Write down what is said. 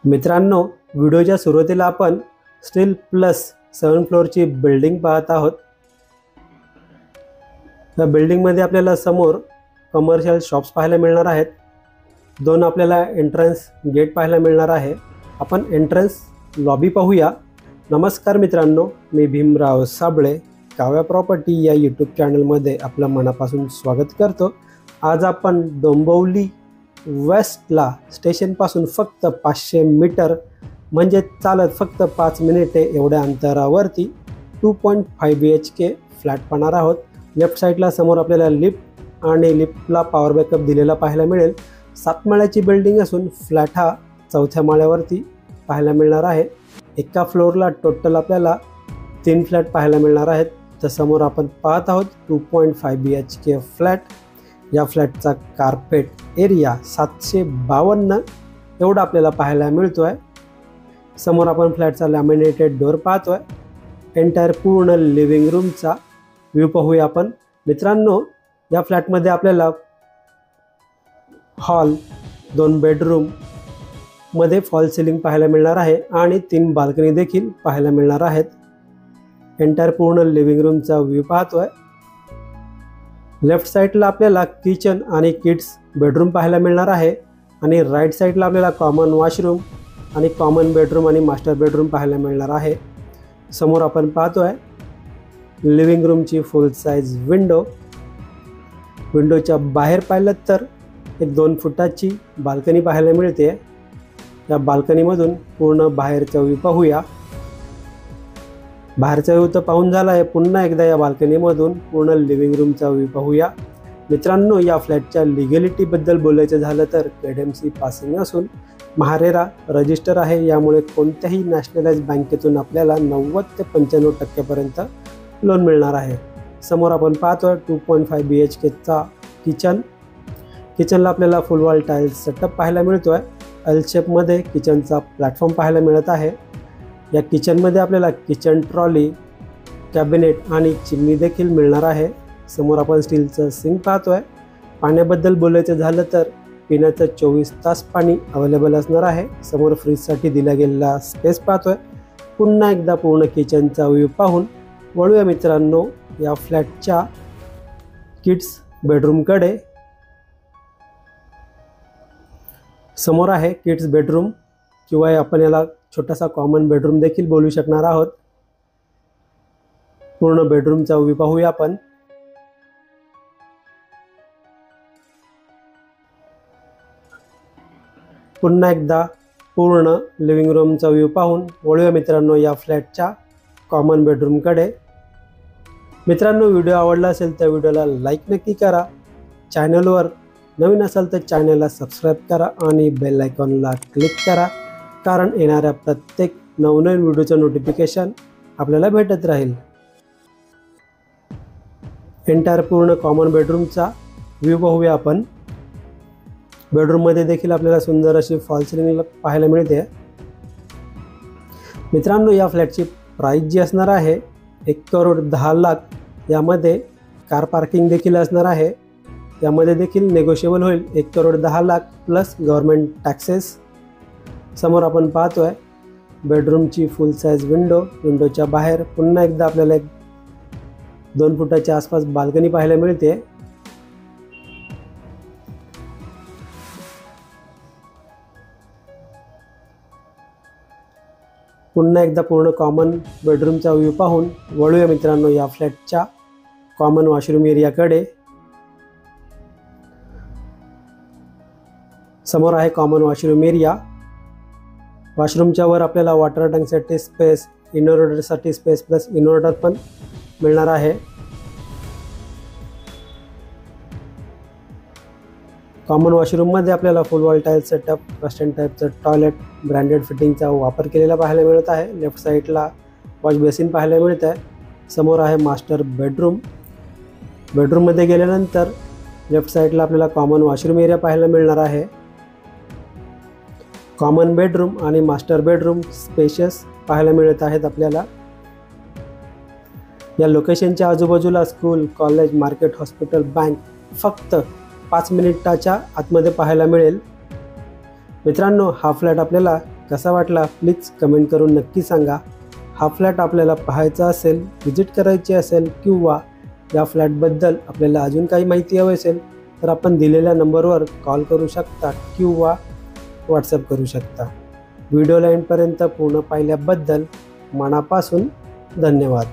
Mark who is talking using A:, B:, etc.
A: मित्रांनो, व्हिडिओच्या सुरुवातीला आपण स्टील प्लस 7 फ्लोअरची बिल्डिंग पाहत आहोत। या बिल्डिंगमध्ये आपल्याला समोर कमर्शियल शॉप्स पाहायला मिळणार आहेत। दोन आपल्याला एंट्रन्स गेट पाहायला मिळणार आहे। आपण एंट्रन्स लॉबी पाहूया। नमस्कार मित्रांनो, मी भीमराव साबळे काव्या प्रॉपर्टी या यूट्यूब चॅनलमध्ये आपलं मनापासून स्वागत करतो। आज आपण डोंबिवली वेस्टला स्टेशनपासून फक्त 500 मीटर म्हणजे चालत फक्त 5 मिनिटे एवढ्या अंतरावरती 2.5 BHK फ्लॅट पाहणार आहोत। लेफ्ट साईडला समोर आपल्याला लिफ्ट आणि लिफ्टला पॉवर बॅकअप दिलेला पाहायला मिळेल। 7 माळ्याची बिल्डिंग असून फ्लॅट हा 4थ्या माळ्यावरती पाहायला मिळणार आहे। एका फ्लोअरला टोटल आपल्याला 3 फ्लॅट पाहायला मिळणार आहेत। तर समोर आपण पाहत आहोत 2.5 BHK फ्लॅट। या फ्लॅटचा कार्पेट एरिया 752 एवढा आपल्याला पाहायला मिळतोय। समोर आपण फ्लॅटचा लॅमिनेटेड डोअर पाहतोय। एंटायर पूर्ण लिव्हिंग रूमचा व्ह्यू पाहूया आपण। मित्रांनो, या फ्लॅटमध्ये आपल्याला हॉल, 2 बेडरूम मध्ये फॉल सिलिंग पाहायला मिळणार आहे आणि 3 बाल्कनी देखील पाहायला मिळणार आहेत। एंटायर पूर्ण लिव्हिंग रूमचा व्ह्यू पाहतोय। लेफ्ट साइडला आपल्याला किचन आणि किड्स बेडरूम पाहायला मिळणार आहे आणि राइट साइडला आपल्याला कॉमन वॉशरूम आणि कॉमन बेडरूम आणि मास्टर बेडरूम पाहायला मिळणार आहे। समोर आपण पाहतोय लिव्हिंग रूमची फुल साइज विंडो। विंडोच्या बाहेर पाहिलं तर एक 2 फुटाची बाल्कनी पाहायला मिळते। या बाल्कनीमधून पूर्ण बाहेरचा व्ह्यू पाहूया। बाहेरचा व्ह्यू तर पाहून झाला आहे, पुन्हा एकदा या बाल्कनीमधून पूर्ण लिव्हिंग रूमचा व्ह्यू पाहूया। मित्रांनो, या फ्लॅटच्या लिगॅलिटीबद्दल बोलायचं झालं तर KDMC पासिंग असून महारेरा रजिस्टर आहे। यामुळे कोणत्याही नॅशनलाइज बँकेतून आपल्याला 90 ते 95% पर्यंत लोन मिळणार आहे। समोर आपण पाहतोय 2.5 BHKचा किचनला आपल्याला फुल वॉल टाइल्स सेटअप पाहायला मिळतोय। एल शेपमध्ये किचनचा प्लॅटफॉर्म पाहायला मिळत आहे। या किचनमध्ये आपल्याला किचन ट्रॉली, कॅबिनेट आणि चिमणी देखील मिळणार आहे। समोर आपण स्टीलचं सिंक पाहतोय। पाण्याबद्दल बोलायचं झालं तर पिण्याचं 24 तास पाणी अवेलेबल असणार आहे। समोर फ्रीजसाठी दिला गेलेला स्पेस पाहतोय। पुन्हा एकदा पूर्ण किचनचा व्ह्यू पाहून वळूया मित्रांनो या फ्लॅटच्या किड्स बेडरूमकडे। समोर आहे किड्स बेडरूम किंवा आपण याला छोटासा कॉमन बेडरूम देखील बोलू शकणार आहोत। पूर्ण बेडरूमचा व्ह्यू पाहूया आपण। पुन्हा एकदा पूर्ण लिव्हिंग रूमचा व्ह्यू पाहून वळूया मित्रांनो या फ्लॅटच्या कॉमन बेडरूमकडे। मित्रांनो, व्हिडिओ आवडला असेल तर व्हिडिओला लाईक नक्की करा। चॅनलवर नवीन असाल तर चॅनलला सबस्क्राईब करा आणि बेल आयकॉनला क्लिक करा, कारण येणाऱ्या प्रत्येक नवनवीन व्हिडिओचं नोटिफिकेशन आपल्याला भेटत राहील। एंटायर पूर्ण कॉमन बेडरूमचा व्ह्यू पाहूया आपण। बेडरूममध्ये देखील आपल्याला सुंदर अशी फॉल सिलिंग पाहायला मिळते। मित्रांनो, या फ्लॅटची प्राइस जी असणार आहे 1,10,00,000। यामध्ये कार पार्किंग देखील असणार आहे। यामध्ये देखील नेगोशिएबल होईल 1,10,00,000 प्लस गव्हर्नमेंट टॅक्सेस। समोर आपण पाहतोय बेडरूमची फुल साइज विंडो। विंडोच्या बाहेर पुन्हा एकदा आपल्याला 2 फुटाच्या आसपास बाल्कनी पाहायला मिळते। पुन्हा एकदा पूर्ण कॉमन बेडरूमचा व्ह्यू पाहून वळूया मित्रांनो या फ्लॅटच्या कॉमन वॉशरूम एरियाकडे। समोर आहे कॉमन वॉशरूम एरिया। वॉशरूमच्या वर आपल्याला वॉटर टँकसाठी स्पेस, इनऑर्डरसाठी स्पेस प्लस इनऑर्डर पण मिळणार आहे। कॉमन वॉशरूममध्ये आपल्याला full wall tiles setup, western टाईपचं टॉयलेट, ब्रँडेड फिटिंगचा वापर केलेला पाहायला मिळत आहे। लेफ्ट साईडला वॉश बेसिन पाहायला मिळत आहे। समोर आहे मास्टर बेडरूम। बेडरूममध्ये गेल्यानंतर लेफ्ट साईडला आपल्याला कॉमन वॉशरूम एरिया पाहायला मिळणार आहे। कॉमन बेडरूम आणि मास्टर बेडरूम स्पेशियस पाहायला मिळत आहेत आपल्याला। या लोकेशनच्या आजूबाजूला school, college, market, hospital, bank फक्त 5 मिनिटाच्या आतमध्ये पाहायला मिळेल। मित्रांनो, हा फ्लॅट आपल्याला कसा वाटला प्लीज कमेंट करून नक्की सांगा। हा फ्लॅट आपल्याला पाहायचा असेल, व्हिजिट करायची असेल किंवा या फ्लॅटबद्दल आपल्याला अजून काही माहिती हवी असेल तर आपण दिलेल्या नंबरवर कॉल करू शकता किंवा व्हॉट्सअप करू शकता। व्हिडिओला एंडपर्यंत पूर्ण पाहिल्याबद्दल मनापासून धन्यवाद।